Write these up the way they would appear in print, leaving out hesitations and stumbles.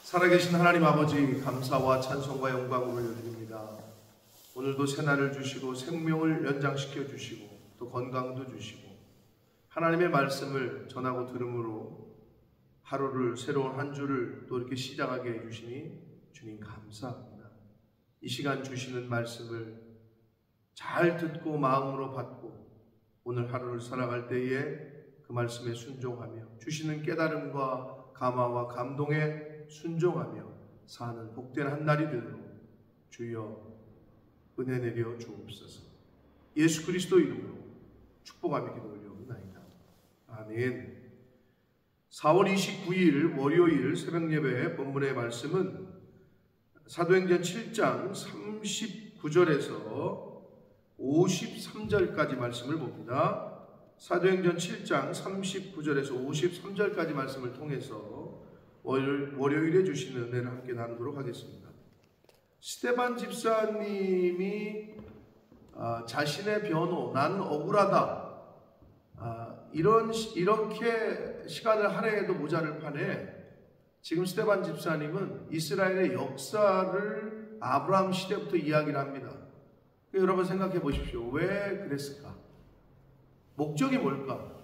살아계신 하나님 아버지, 감사와 찬송과 영광을 올려드립니다. 오늘도 새날을 주시고 생명을 연장시켜 주시고 또 건강도 주시고 하나님의 말씀을 전하고 들음으로 하루를, 새로운 한 주를 또 이렇게 시작하게 해주시니 주님 감사합니다. 이 시간 주시는 말씀을 잘 듣고 마음으로 받고 오늘 하루를 살아갈 때에 그 말씀에 순종하며 주시는 깨달음과 감화와 감동에 순종하며 사는 복된 한 날이 되도록 주여 은혜 내려 주옵소서. 예수 그리스도 이름으로 축복하며 기도 올려옵나이다. 아멘. 4월 29일 월요일 새벽 예배 본문의 말씀은 사도행전 7장 39절에서 53절까지 말씀을 봅니다. 사도행전 7장 39절에서 53절까지 말씀을 통해서 월요일에 주시는 은혜를 함께 나누도록 하겠습니다. 스데반 집사님이 자신의 변호, 나는 억울하다, 이렇게 시간을 할애해도 모자를 판에 지금 스데반 집사님은 이스라엘의 역사를 아브라함 시대부터 이야기를 합니다. 여러분 생각해 보십시오. 왜 그랬을까? 목적이 뭘까?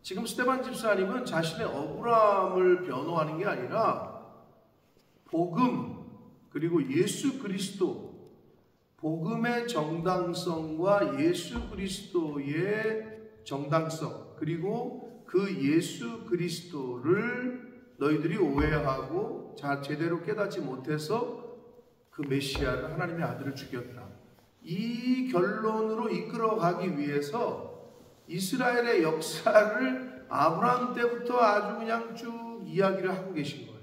지금 스데반 집사님은 자신의 억울함을 변호하는 게 아니라 복음, 그리고 예수 그리스도, 복음의 정당성과 예수 그리스도의 정당성, 그리고 그 예수 그리스도를 너희들이 오해하고 제대로 깨닫지 못해서 그 메시아를, 하나님의 아들을 죽였다. 이 결론으로 이끌어가기 위해서 이스라엘의 역사를 아브라함 때부터 아주 그냥 쭉 이야기를 하고 계신 거예요.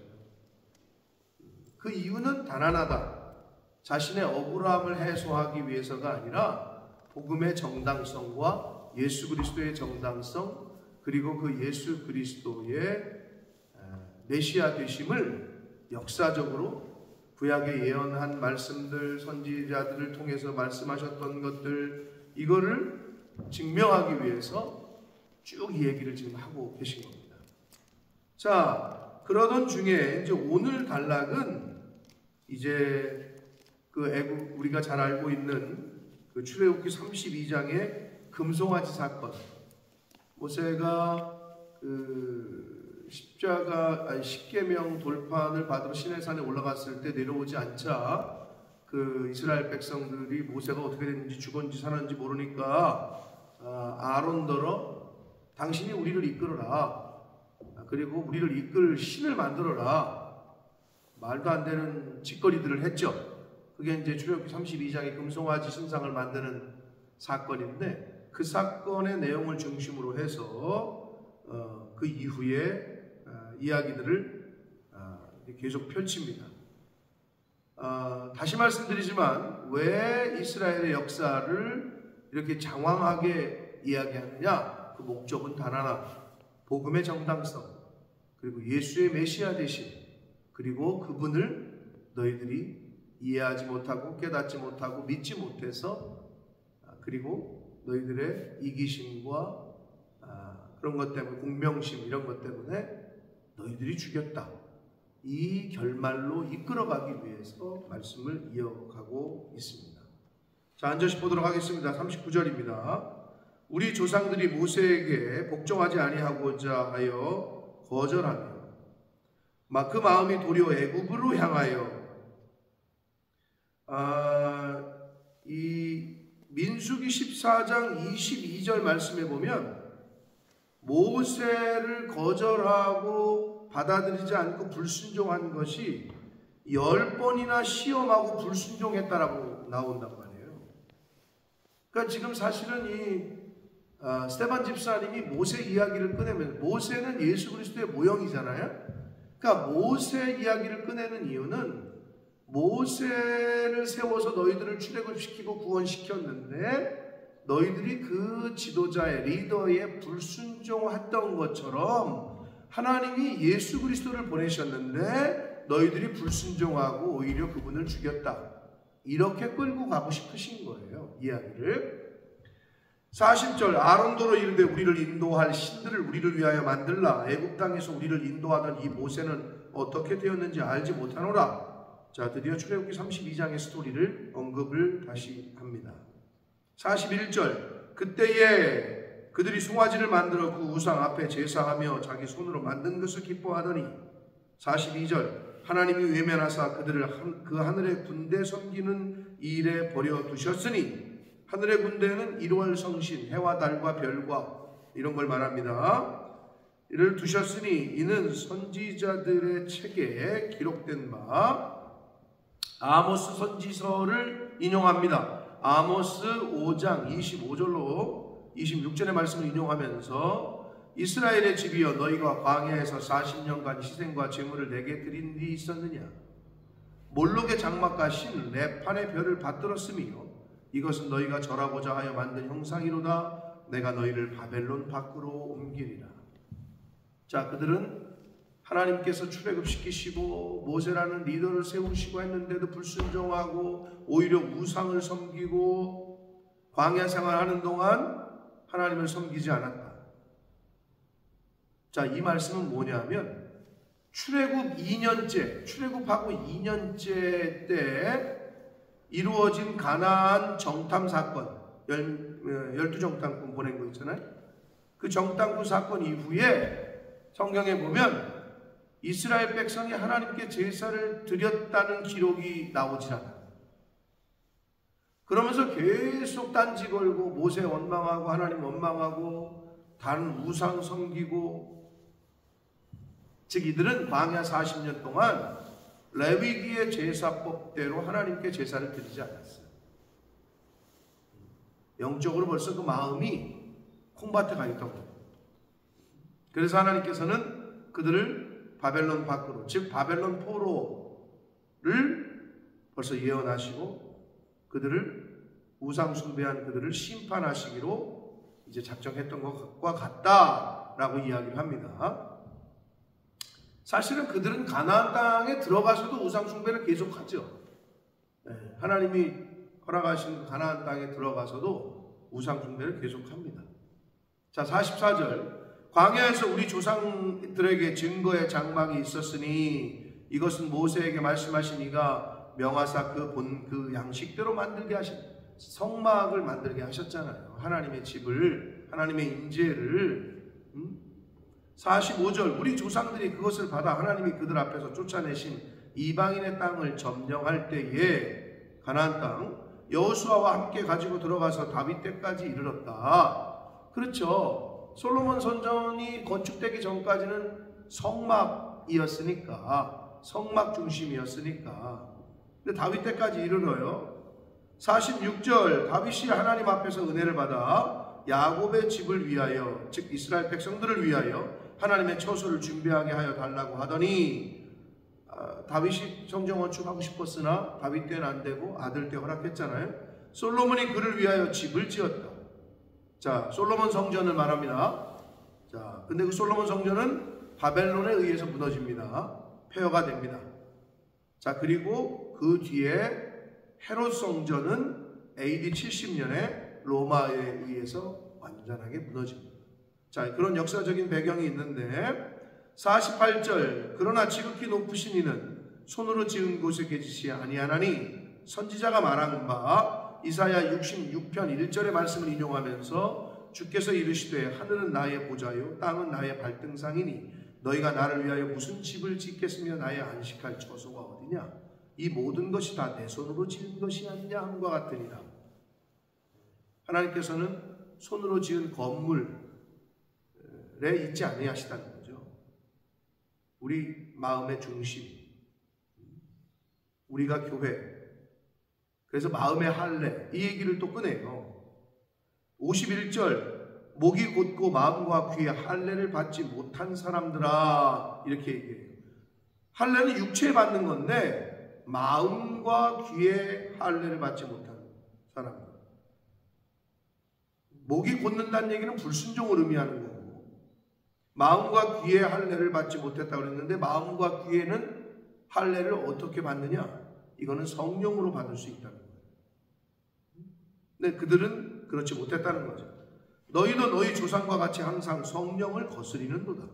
그 이유는 단 하나다. 자신의 억울함을 해소하기 위해서가 아니라 복음의 정당성과 예수 그리스도의 정당성, 그리고 그 예수 그리스도의 메시아 되심을 역사적으로 구약에 예언한 말씀들, 선지자들을 통해서 말씀하셨던 것들, 이거를 증명하기 위해서 쭉 이 얘기를 지금 하고 계신 겁니다. 자, 그러던 중에 이제 오늘 단락은 이제 그 애국, 우리가 잘 알고 있는 그 출애굽기 32장의 금송아지 사건. 모세가 그 십계명 돌판을 받으러 시내산에 올라갔을 때 내려오지 않자 그 이스라엘 백성들이 모세가 어떻게 됐는지 죽었는지 살았는지 모르니까 아론더러 당신이 우리를 이끌어라. 그리고 우리를 이끌 신을 만들어라. 말도 안 되는 짓거리들을 했죠. 그게 이제 출애굽기 32장의 금송아지 신상을 만드는 사건인데, 그 사건의 내용을 중심으로 해서 그 이후에 이야기들을 계속 펼칩니다. 다시 말씀드리지만 왜 이스라엘의 역사를 이렇게 장황하게 이야기하느냐? 그 목적은 단 하나, 복음의 정당성, 그리고 예수의 메시아 되심, 그리고 그분을 너희들이 이해하지 못하고 깨닫지 못하고 믿지 못해서, 그리고 너희들의 이기심과 그런 것 때문에, 공명심 이런 것 때문에 너희들이 죽였다. 이 결말로 이끌어가기 위해서 말씀을 이어가고 있습니다. 자, 한 절씩 보도록 하겠습니다. 39절입니다. 우리 조상들이 모세에게 복종하지 아니하고자 하여 거절하며 그 마음이 도리어 애굽으로 향하여, 이 민수기 14장 22절 말씀에 보면 모세를 거절하고 받아들이지 않고 불순종한 것이 10번이나 시험하고 불순종했다라고 나온단 말이에요. 그러니까 지금 사실은 이 스데반 집사님이 모세 이야기를 꺼내면, 모세는 예수 그리스도의 모형이잖아요. 그러니까 모세 이야기를 꺼내는 이유는 모세를 세워서 너희들을 출애굽시키고 구원시켰는데 너희들이 그 지도자의, 리더의 불순종했던 것처럼 하나님이 예수 그리스도를 보내셨는데 너희들이 불순종하고 오히려 그분을 죽였다. 이렇게 끌고 가고 싶으신 거예요, 이야기를. 40절 아론도로 이르되 우리를 인도할 신들을 우리를 위하여 만들라. 애굽 땅에서 우리를 인도하던 이 모세는 어떻게 되었는지 알지 못하노라. 자, 드디어 출애굽기 32장의 스토리를 언급을 다시 합니다. 41절 그때에 그들이 송아지를 만들어 그 우상 앞에 제사하며 자기 손으로 만든 것을 기뻐하더니 42절 하나님이 외면하사 그들을 그 하늘의 군대 섬기는 일에 버려두셨으니 하늘의 군대는 1월 성신, 해와 달과 별과 이런 걸 말합니다. 이를 두셨으니 이는 선지자들의 책에 기록된 바 아모스 선지서를 인용합니다. 아모스 5장 25절로 26절의 말씀을 인용하면서 이스라엘의 집이여 너희가 광야에서 40년간 희생과 제물을 내게 드린 일이 있었느냐? 몰록의 장막과 신 레판의 별을 받들었으며 이것은 너희가 절하고자 하여 만든 형상이로다. 내가 너희를 바벨론 밖으로 옮기리라. 자, 그들은 하나님께서 출애굽시키시고 모세라는 리더를 세우시고 했는데도 불순종하고 오히려 우상을 섬기고 광야 생활하는 동안 하나님을 섬기지 않았다. 자, 이 말씀은 뭐냐면 출애굽 2년째, 출애굽하고 2년째 때 이루어진 가나안 정탐 사건, 12정탐꾼 보낸 거 있잖아요. 그 정탐꾼 사건 이후에 성경에 보면 이스라엘 백성이 하나님께 제사를 드렸다는 기록이 나오질 않아요. 그러면서 계속 딴지 걸고 모세 원망하고 하나님 원망하고 다른 우상 섬기고, 즉 이들은 광야 40년 동안 레위기의 제사법대로 하나님께 제사를 드리지 않았어요. 영적으로 벌써 그 마음이 콩밭에 가 있던 거예요. 그래서 하나님께서는 그들을 바벨론 밖으로, 즉 바벨론 포로를 벌써 예언하시고 그들을 우상 숭배한 그들을 심판하시기로 이제 작정했던 것과 같다라고 이야기를 합니다. 사실은 그들은 가나안 땅에 들어가서도 우상 숭배를 계속하죠. 하나님이 허락하신 가나안 땅에 들어가서도 우상 숭배를 계속합니다. 자, 44절 광야에서 우리 조상들에게 증거의 장막이 있었으니 이것은 모세에게 말씀하신 이가 명하사 그 양식대로 만들게 하신 성막을 만들게 하셨잖아요. 하나님의 집을, 하나님의 임재를. 45절 우리 조상들이 그것을 받아 하나님이 그들 앞에서 쫓아내신 이방인의 땅을 점령할 때에 가나안 땅 여호수아와 함께 가지고 들어가서 다윗 때까지 이르렀다. 그렇죠. 솔로몬 성전이 건축되기 전까지는 성막이었으니까, 성막 중심이었으니까. 근데 다윗 때까지 이르러요. 46절 다윗이 하나님 앞에서 은혜를 받아 야곱의 집을 위하여, 즉 이스라엘 백성들을 위하여 하나님의 처소를 준비하게 하여 달라고 하더니 다윗이 성전 건축하고 싶었으나 다윗 때는 안 되고 아들 때 허락했잖아요. 솔로몬이 그를 위하여 집을 지었다. 자, 솔로몬 성전을 말합니다. 자, 근데 그 솔로몬 성전은 바벨론에 의해서 무너집니다. 폐허가 됩니다. 자, 그리고 그 뒤에 헤롯 성전은 AD 70년에 로마에 의해서 완전하게 무너집니다. 자, 그런 역사적인 배경이 있는데 48절 그러나 지극히 높으신 이는 손으로 지은 곳에 계시지 아니하나니 선지자가 말한 바 이사야 66편 1절의 말씀을 인용하면서 주께서 이르시되 하늘은 나의 보좌요 땅은 나의 발등상이니 너희가 나를 위하여 무슨 집을 짓겠으며 나의 안식할 처소가 어디냐? 이 모든 것이 다 내 손으로 지은 것이 아니냐 함과 같으니라. 하나님께서는 손으로 지은 건물에 있지 아니하시다는 거죠. 우리 마음의 중심, 우리가 교회, 그래서 마음의 할례, 이 얘기를 또 꺼내요. 51절 목이 곧고 마음과 귀에 할례를 받지 못한 사람들아, 이렇게 얘기해요. 할례는 육체에 받는 건데 마음과 귀에 할례를 받지 못한 사람들. 목이 곧는다는 얘기는 불순종을 의미하는 거고, 마음과 귀에 할례를 받지 못했다고 그랬는데 마음과 귀에는 할례를 어떻게 받느냐? 이거는 성령으로 받을 수 있다는 거예요. 근데 그들은 그렇지 못했다는 거죠. 너희도 너희 조상과 같이 항상 성령을 거스리는도다.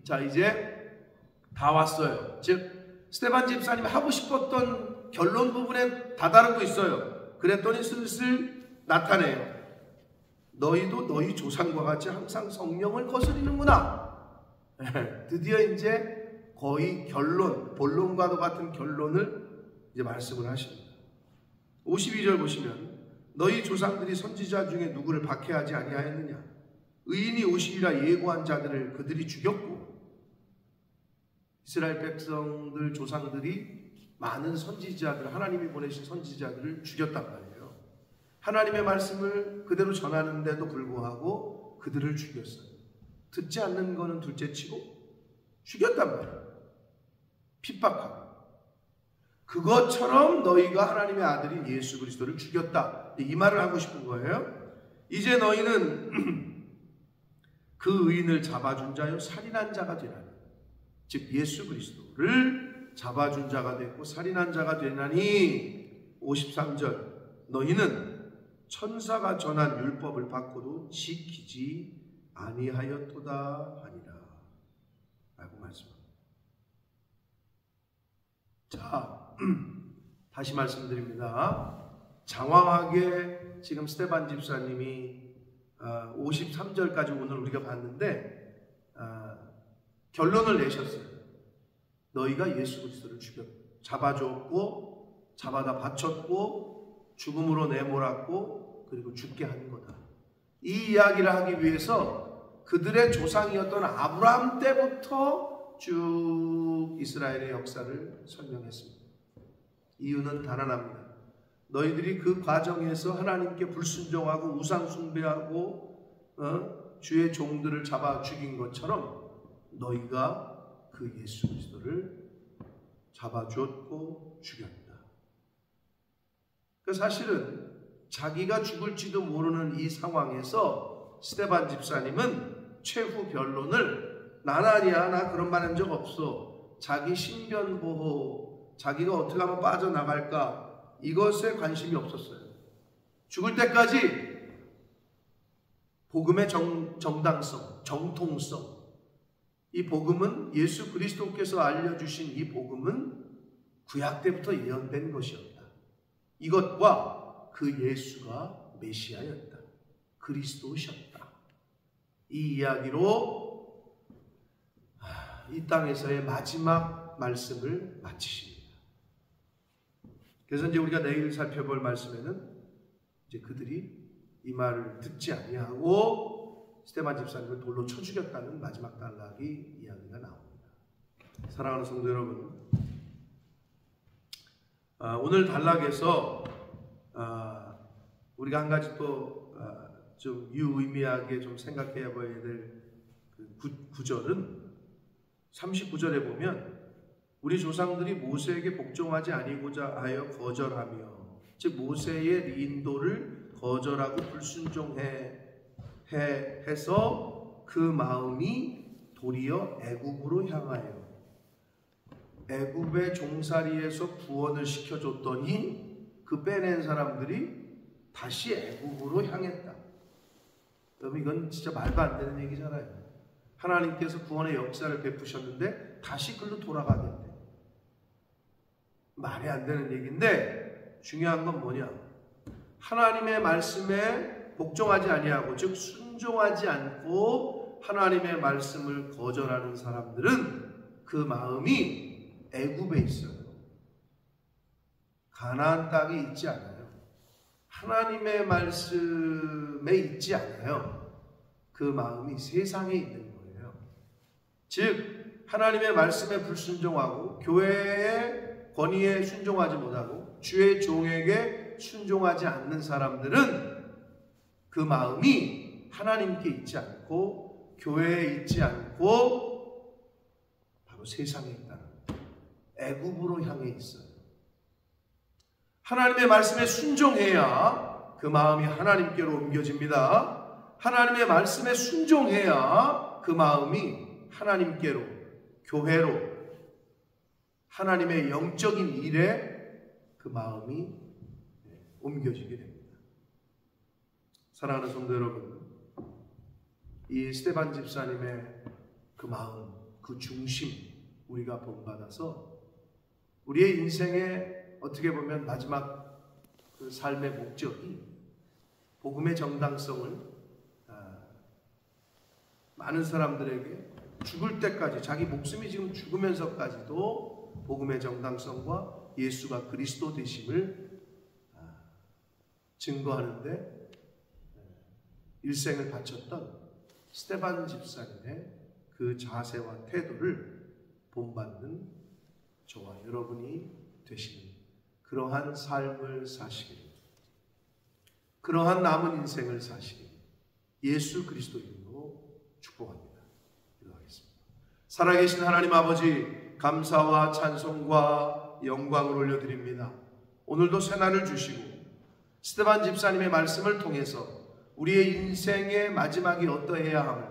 자, 이제 다 왔어요. 즉 스데반 집사님이 하고 싶었던 결론 부분에 다다르고 있어요. 그랬더니 슬슬 나타내요. 너희도 너희 조상과 같이 항상 성령을 거스리는구나. 드디어 이제 거의 결론, 본론과도 같은 결론을 이제 말씀을 하십니다. 52절 보시면 너희 조상들이 선지자 중에 누구를 박해하지 아니하였느냐? 의인이 오시리라 예고한 자들을 그들이 죽였고, 이스라엘 백성들 조상들이 많은 선지자들, 하나님이 보내신 선지자들을 죽였단 말이에요. 하나님의 말씀을 그대로 전하는데도 불구하고 그들을 죽였어요. 듣지 않는 거는 둘째치고 죽였단 말이에요. 핍박하고. 그것처럼 너희가 하나님의 아들인 예수 그리스도를 죽였다. 이 말을 하고 싶은 거예요. 이제 너희는 그 의인을 잡아준 자요 살인한 자가 되나니, 즉 예수 그리스도를 잡아준 자가 됐고 살인한 자가 되나니. 53절 너희는 천사가 전한 율법을 받고도 지키지 아니하였도다 하니라 라고 말씀합니다. 자, 다시 말씀드립니다. 장황하게 지금 스데반 집사님이 53절까지 오늘 우리가 봤는데 결론을 내셨어요. 너희가 예수 그리스도를 잡아줬고 잡아다 바쳤고 죽음으로 내몰았고 그리고 죽게 한 거다. 이 이야기를 하기 위해서 그들의 조상이었던 아브라함 때부터 쭉 이스라엘의 역사를 설명했습니다. 이유는 단 하나입니다. 너희들이 그 과정에서 하나님께 불순종하고 우상 숭배하고 주의 종들을 잡아 죽인 것처럼 너희가 그 예수 그리스도를 잡아주었고 죽였다. 그 사실은 자기가 죽을지도 모르는 이 상황에서 스데반 집사님은 최후 변론을 나나리야 나 그런 말 한 적 없어. 자기 신변 보호, 자기가 어떻게 하면 빠져나갈까 이것에 관심이 없었어요. 죽을 때까지 복음의 정당성, 정통성, 이 복음은 예수 그리스도께서 알려주신 이 복음은 구약 때부터 예언된 것이었다. 이것과 그 예수가 메시아였다. 그리스도셨다. 이 이야기로 이 땅에서의 마지막 말씀을 마치십니다. 그래서 이제 우리가 내일 살펴볼 말씀에는 이제 그들이 이 말을 듣지 아니하고 스데반 집사님을 돌로 쳐 죽였다는 마지막 단락이 이야기가 나옵니다. 사랑하는 성도 여러분, 오늘 단락에서 우리가 한 가지 또 좀 유의미하게 좀 생각해 봐야 될 그 구절은 39절에 보면 우리 조상들이 모세에게 복종하지 아니고자 하여 거절하며, 즉 모세의 인도를 거절하고 불순종해서 그 마음이 도리어 애굽으로 향하여 애굽의 종살이에서 구원을 시켜줬더니 그 빼낸 사람들이 다시 애굽으로 향했다. 여러분 이건 진짜 말도 안 되는 얘기잖아요. 하나님께서 구원의 역사를 베푸셨는데 다시 글로 돌아가겠대. 말이 안 되는 얘기인데 중요한 건 뭐냐? 하나님의 말씀에 복종하지 아니하고, 즉 순종하지 않고 하나님의 말씀을 거절하는 사람들은 그 마음이 애굽에 있어요. 가나안 땅에 있지 않아요. 하나님의 말씀에 있지 않아요. 그 마음이 세상에 있는 거예요. 즉 하나님의 말씀에 불순종하고 교회의 권위에 순종하지 못하고 주의 종에게 순종하지 않는 사람들은 그 마음이 하나님께 있지 않고 교회에 있지 않고 바로 세상에 있다는 거예요. 애굽으로 향해 있어요. 하나님의 말씀에 순종해야 그 마음이 하나님께로 옮겨집니다. 하나님의 말씀에 순종해야 그 마음이 하나님께로, 교회로, 하나님의 영적인 일에 그 마음이 옮겨지게 됩니다. 사랑하는 성도 여러분, 이 스데반 집사님의 그 마음, 그 중심 우리가 본받아서 우리의 인생에 어떻게 보면 마지막 그 삶의 목적이 복음의 정당성을 많은 사람들에게 죽을 때까지, 자기 목숨이 지금 죽으면서까지도 복음의 정당성과 예수가 그리스도 되심을 증거하는데 일생을 바쳤던 스데반 집사님의 그 자세와 태도를 본받는 저와 여러분이 되시는 그러한 삶을 사시길, 그러한 남은 인생을 사시길 예수 그리스도 이름으로 축복합니다. 기도하겠습니다. 살아계신 하나님 아버지, 감사와 찬송과 영광을 올려드립니다. 오늘도 새날을 주시고 스데반 집사님의 말씀을 통해서 우리의 인생의 마지막이 어떠해야 함을,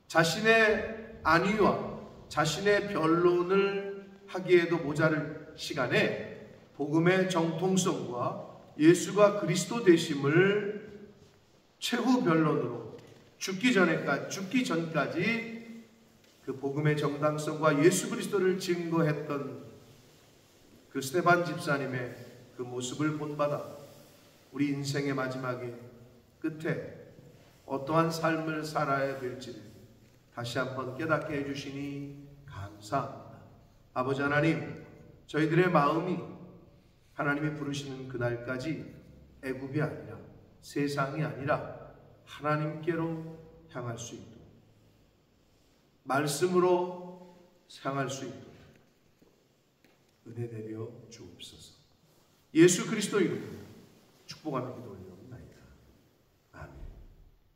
자신의 안위와 자신의 변론을 하기에도 모자랄 시간에 복음의 정통성과 예수가 그리스도 되심을 최후 변론으로 죽기 전까지 그 복음의 정당성과 예수 그리스도를 증거했던 그 스데반 집사님의 그 모습을 본받아 우리 인생의 마지막에 끝에 어떠한 삶을 살아야 될지를 다시 한번 깨닫게 해주시니 감사합니다. 아버지 하나님, 저희들의 마음이 하나님이 부르시는 그날까지 애굽이 아니라, 세상이 아니라 하나님께로 향할 수 있도록, 말씀으로 향할 수 있도록 은혜 내려 주옵소서. 예수 그리스도 이름으로 축복하며 기도합니다.